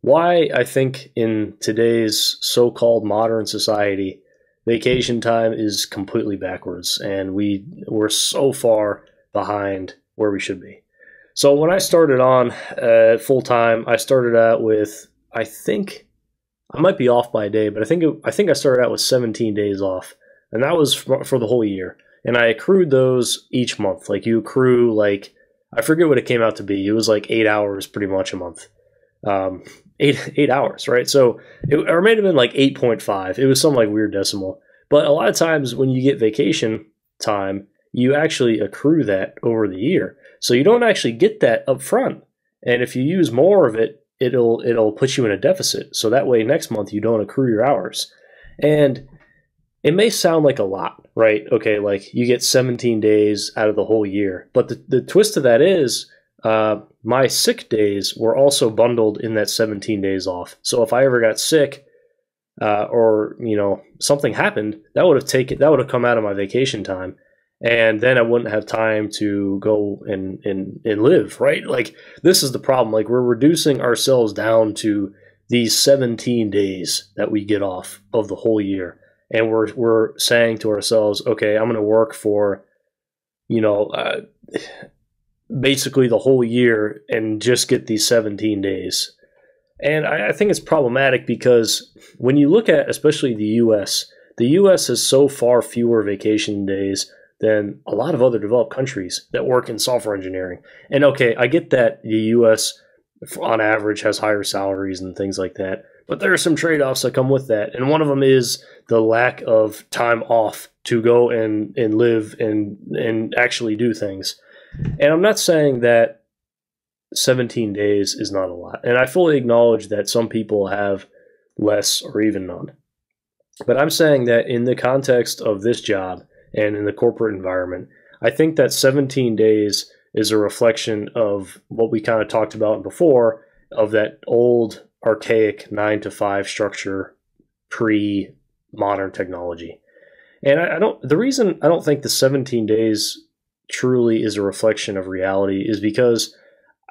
why I think in today's so-called modern society, vacation time is completely backwards, and we're so far behind where we should be. So when I started on full time, I started out with, I think I might be off by a day, but I think I started out with 17 days off, and that was for the whole year. And I accrued those each month. Like you accrue like I forget what it came out to be. It was like 8 hours pretty much a month. Um, eight hours, right? So or it may have been like 8.5. It was some like weird decimal. But a lot of times when you get vacation time, you actually accrue that over the year. So you don't actually get that up front. And if you use more of it, it'll put you in a deficit. So that way next month you don't accrue your hours. And it may sound like a lot, right? Okay, like you get 17 days out of the whole year. But the twist to that is my sick days were also bundled in that 17 days off. So if I ever got sick or something happened, that would have come out of my vacation time, and then I wouldn't have time to go and live, right? Like this is the problem. Like we're reducing ourselves down to these 17 days that we get off of the whole year. And we're saying to ourselves, okay, I'm going to work for, basically the whole year and just get these 17 days. And I think it's problematic because when you look at especially the U.S. has so far fewer vacation days than a lot of other developed countries that work in software engineering. And okay, I get that the U.S. on average has higher salaries and things like that. But there are some trade-offs that come with that. And one of them is the lack of time off to go and live and actually do things. And I'm not saying that 17 days is not a lot. And I fully acknowledge that some people have less or even none. But I'm saying that in the context of this job and in the corporate environment, I think that 17 days is a reflection of what we kind of talked about before, of that old archaic 9 to 5 structure pre-modern technology. And the reason I don't think the 17 days truly is a reflection of reality is because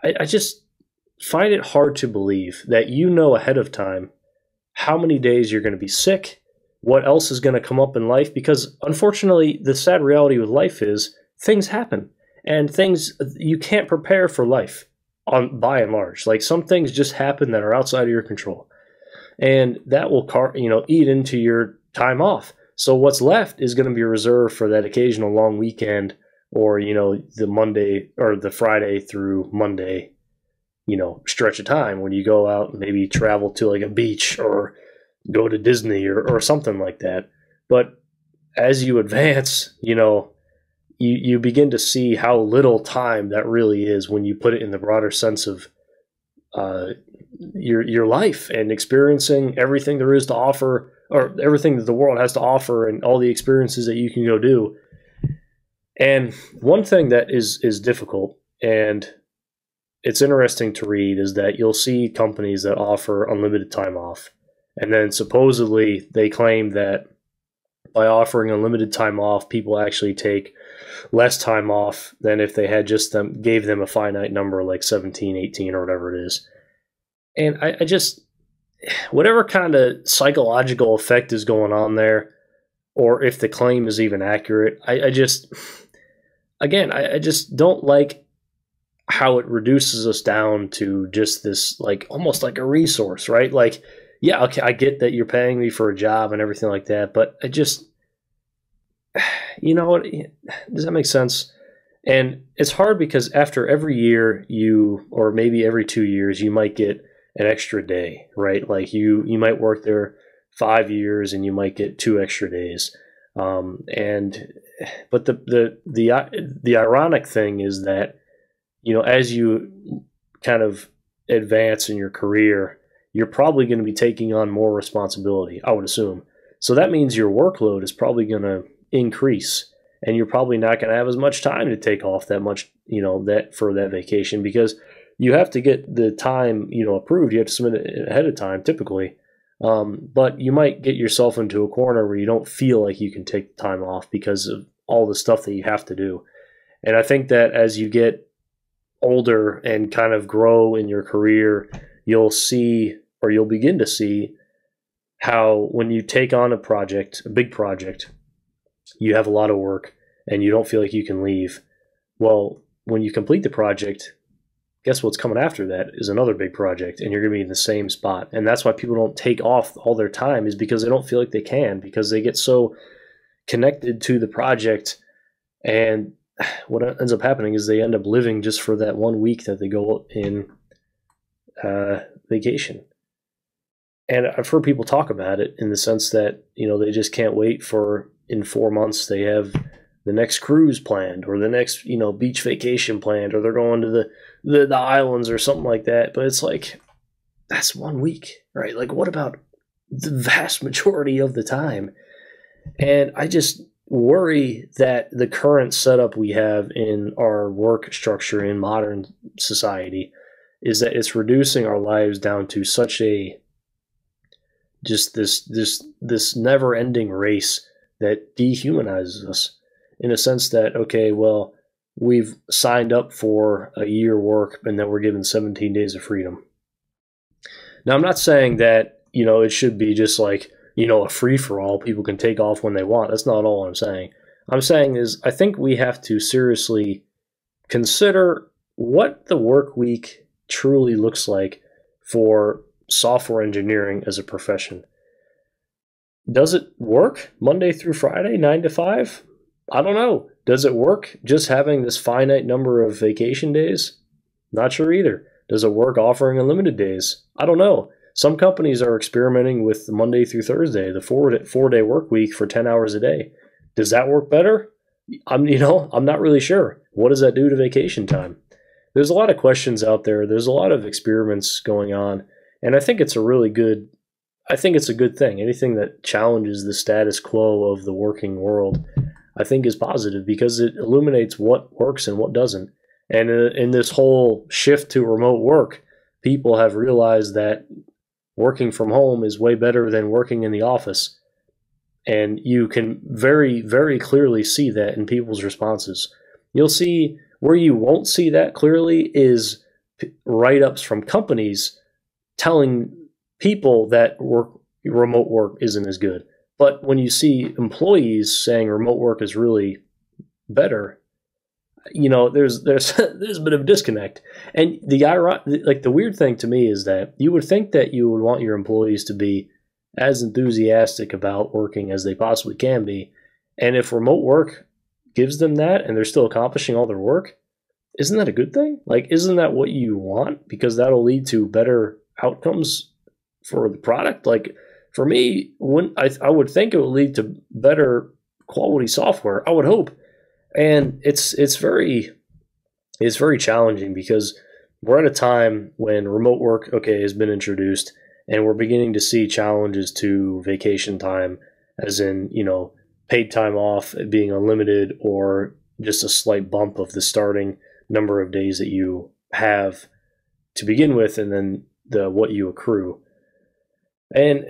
I just find it hard to believe that ahead of time how many days you're going to be sick, what else is going to come up in life, because unfortunately the sad reality with life is things happen, and things you can't prepare for life by and large. Like some things just happen that are outside of your control, and that will eat into your time off. So what's left is going to be reserved for that occasional long weekend, or the Monday or the Friday through Monday stretch of time when you go out and maybe travel to like a beach or go to Disney or something like that. But as you advance, you begin to see how little time that really is when you put it in the broader sense of your life and experiencing everything there is to offer, or everything that the world has to offer, and all the experiences that you can go do. And one thing that is difficult, and it's interesting to read, is that you'll see companies that offer unlimited time off, and then supposedly they claim that by offering unlimited time off, people actually take less time off than if they had gave them a finite number like 17, 18, or whatever it is. And I just, whatever kind of psychological effect is going on there, or if the claim is even accurate, I just don't like how it reduces us down to just this, like, almost like a resource, right? Like, yeah, okay, I get that you're paying me for a job and everything like that, but I just, what, does that make sense? And it's hard because after every year or maybe every 2 years, you might get an extra day, right? Like you might work there 5 years and you might get 2 extra days. But the ironic thing is that, as you kind of advance in your career, you're probably going to be taking on more responsibility, I would assume. So that means your workload is probably going to increase, and you're probably not going to have as much time to take off that much, that for that vacation, because you have to get the time, approved. You have to submit it ahead of time, typically. But you might get yourself into a corner where you don't feel like you can take the time off because of all the stuff that you have to do. And I think that as you get older and kind of grow in your career, you'll see, or you'll begin to see, how when you take on a project, a big project, you have a lot of work and you don't feel like you can leave. Well, when you complete the project, guess what's coming after that is another big project, and you're going to be in the same spot. And that's why people don't take off all their time, is because they don't feel like they can, because they get so connected to the project. And what ends up happening is they end up living just for that 1 week that they go in vacation. And I've heard people talk about it in the sense that, they just can't wait for, in 4 months, they have the next cruise planned, or the next, beach vacation planned, or they're going to the islands or something like that. But it's like, that's 1 week, right? Like, what about the vast majority of the time? And I just worry that the current setup we have in our work structure in modern society is that it's reducing our lives down to such a just this never-ending race that dehumanizes us, in a sense that, okay, well, we've signed up for a year work and then we're given 17 days of freedom. Now, I'm not saying that, it should be just like, a free-for-all. People can take off when they want. That's not all I'm saying. I'm saying is, I think we have to seriously consider what the work week truly looks like for software engineering as a profession. Does it work Monday through Friday, 9 to 5? I don't know. Does it work just having this finite number of vacation days? Not sure either. Does it work offering unlimited days? I don't know. Some companies are experimenting with the Monday through Thursday, the four-day work week for 10 hours a day. Does that work better? I'm not really sure. What does that do to vacation time? There's a lot of questions out there. There's a lot of experiments going on, and I think it's a good thing. Anything that challenges the status quo of the working world, I think, is positive, because it illuminates what works and what doesn't. And in this whole shift to remote work, people have realized that working from home is way better than working in the office. And you can very, very clearly see that in people's responses. You'll see where you won't see that clearly is write-ups from companies telling people that remote work isn't as good. But when you see employees saying remote work is really better, there's a bit of a disconnect. And the weird thing to me is that you would think that you would want your employees to be as enthusiastic about working as they possibly can be. And if remote work gives them that and they're still accomplishing all their work, isn't that a good thing? Like, isn't that what you want? Because that'll lead to better outcomes for the product. Like, for me, I would think it would lead to better quality software. I would hope. And it's very challenging, because we're at a time when remote work, has been introduced, and we're beginning to see challenges to vacation time, as in, paid time off being unlimited, or just a slight bump of the starting number of days that you have to begin with, and then what you accrue. And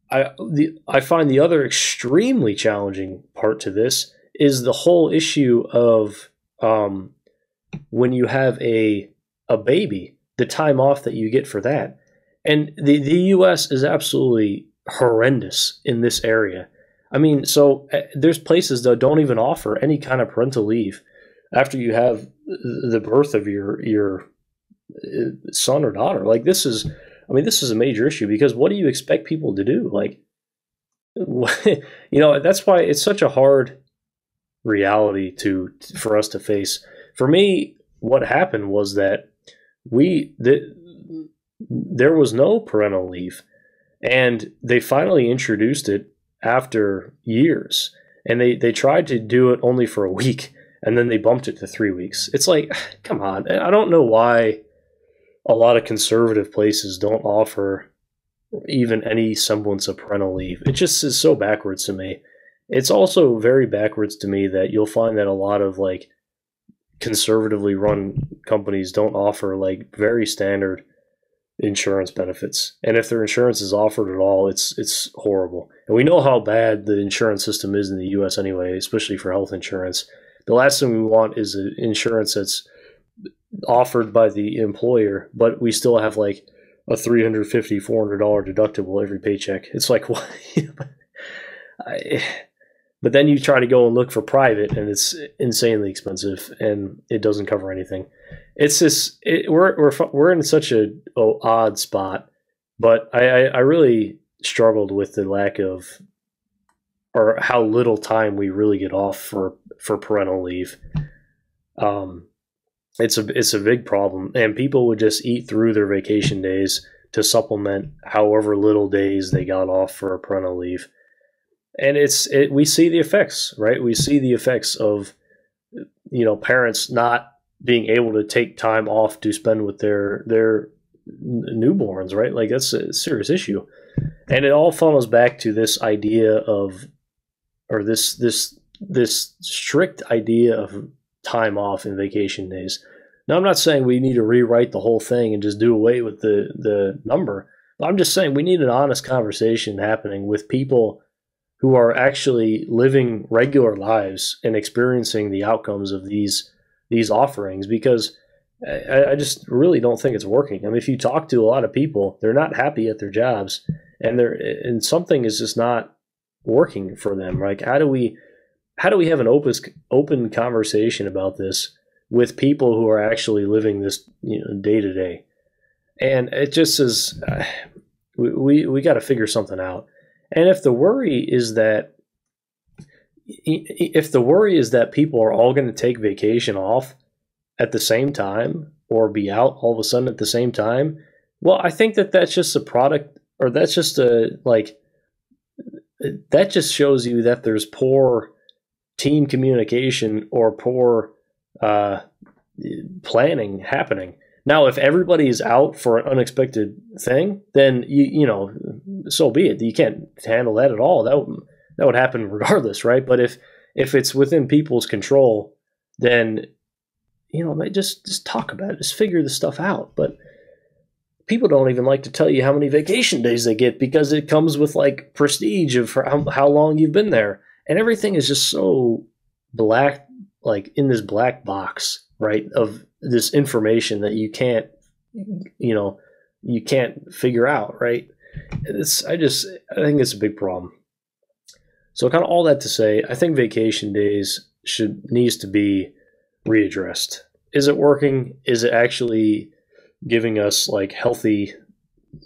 I find the other extremely challenging part to this is the whole issue of when you have a baby, the time off that you get for that. And the U.S. is absolutely horrendous in this area. I mean, so there's places that don't even offer any kind of parental leave after you have the birth of your son or daughter. Like, this is a major issue, because what do you expect people to do? Like, that's why it's such a hard reality for us to face. For me, what happened was that there was no parental leave, and they finally introduced it after years, and they tried to do it only for a week, and then they bumped it to 3 weeks. It's like, come on. I don't know why a lot of conservative places don't offer even any semblance of parental leave. It just is so backwards to me. It's also very backwards to me that you'll find that a lot of like conservatively run companies don't offer like very standard insurance benefits. And if their insurance is offered at all, it's horrible. And we know how bad the insurance system is in the US anyway, especially for health insurance. The last thing we want is an insurance that's offered by the employer, but we still have like a $350, $400 deductible every paycheck. It's like, what? But then you try to go and look for private, and it's insanely expensive, and it doesn't cover anything. It's just we're in such a odd spot. But I really struggled with the lack of, or how little time we really get off for parental leave. It's a big problem, and people would just eat through their vacation days to supplement however little days they got off for parental leave. And we see the effects, right? We see the effects of, parents not being able to take time off to spend with their newborns, right? Like, that's a serious issue. And it all funnels back to this idea of, or this strict idea of time off and vacation days. Now, I'm not saying we need to rewrite the whole thing and just do away with the number. But I'm just saying we need an honest conversation happening with people who are actually living regular lives and experiencing the outcomes of these offerings, because I just really don't think it's working. I mean, if you talk to a lot of people, they're not happy at their jobs, and something is just not working for them. Like, how do we have an open conversation about this with people who are actually living this day to day? And it just is, we got to figure something out. And if the worry is that people are all going to take vacation off at the same time, or be out all of a sudden at the same time, well, I think that's just a product, or that's just that just shows you that there's poor team communication or poor planning happening. Now, if everybody is out for an unexpected thing, then so be it. You can't handle that at all. That would happen regardless, right? But if it's within people's control, then just talk about it. Just figure the stuff out. But people don't even like to tell you how many vacation days they get, because it comes with like prestige of how long you've been there, and everything is just so black, like in this black box, right, of this information that you can't figure out, right? I think it's a big problem. So kind of all that to say, I think vacation days needs to be readdressed. Is it working? Is it actually giving us like healthy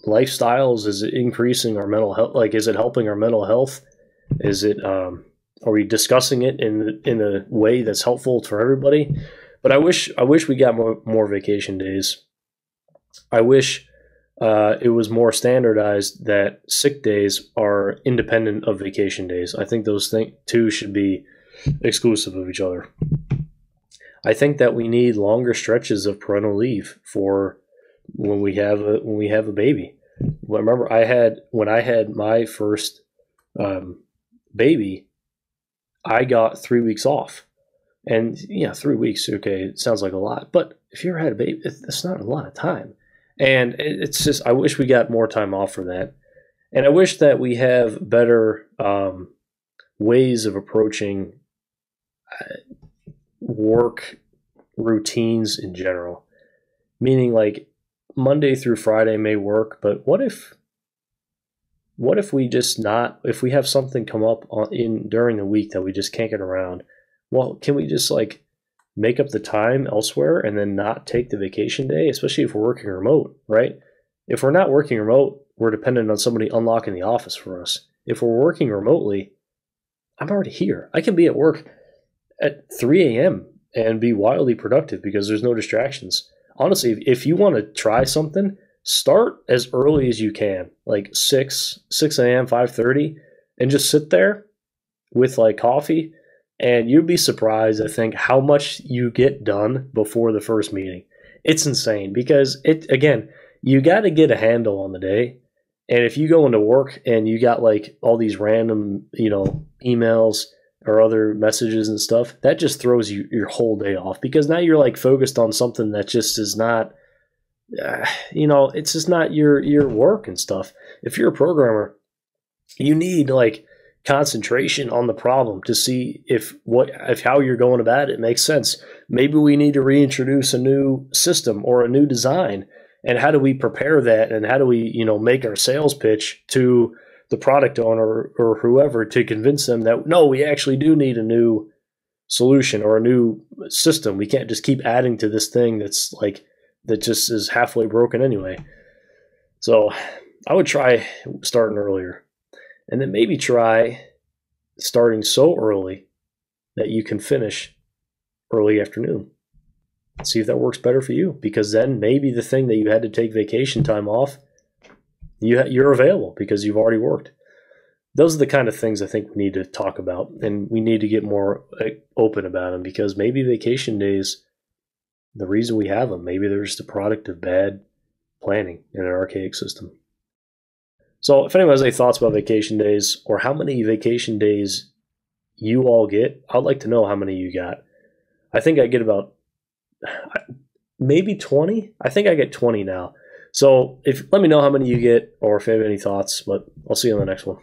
lifestyles? Is it increasing our mental health? Like, is it helping our mental health? Is it, are we discussing it in a way that's helpful for everybody? But I wish we got more vacation days. I wish it was more standardized that sick days are independent of vacation days. I think those two should be exclusive of each other. I think that we need longer stretches of parental leave for when we have a baby. Remember, when I had my first baby, I got 3 weeks off. And 3 weeks, okay, it sounds like a lot, but if you ever had a baby, it's not a lot of time. And it's just, I wish we got more time off for that. And I wish that we have better ways of approaching work routines in general. Meaning, like, Monday through Friday may work, but what if we if we have something come up during the week that we just can't get around? Well, can we just like make up the time elsewhere and then not take the vacation day, especially if we're working remote, right? If we're not working remote, we're dependent on somebody unlocking the office for us. If we're working remotely, I'm already here. I can be at work at 3 a.m. and be wildly productive because there's no distractions. Honestly, if you want to try something, start as early as you can, like 6 a.m., 5:30, and just sit there with like coffee. And you'd be surprised, I think, how much you get done before the first meeting. It's insane because you got to get a handle on the day. And if you go into work and you got like all these random, emails or other messages and stuff, that just throws your whole day off, because now you're like focused on something that just is not, it's just not your work and stuff. If you're a programmer, you need like concentration on the problem to see if how you're going about it makes sense. Maybe we need to reintroduce a new system or a new design, and how do we prepare that, and how do we, make our sales pitch to the product owner or whoever to convince them that no, we actually do need a new solution or a new system. We can't just keep adding to this thing that just is halfway broken anyway. So I would try starting earlier, and then maybe try starting so early that you can finish early afternoon. See if that works better for you, because then maybe the thing that you had to take vacation time off, you're available because you've already worked. Those are the kind of things I think we need to talk about, and we need to get more open about them, because maybe vacation days, the reason we have them, maybe they're just a product of bad planning in an archaic system. So if anyone has any thoughts about vacation days, or how many vacation days you all get, I'd like to know how many you got. I think I get about maybe 20. I think I get 20 now. So let me know how many you get, or if you have any thoughts, but I'll see you on the next one.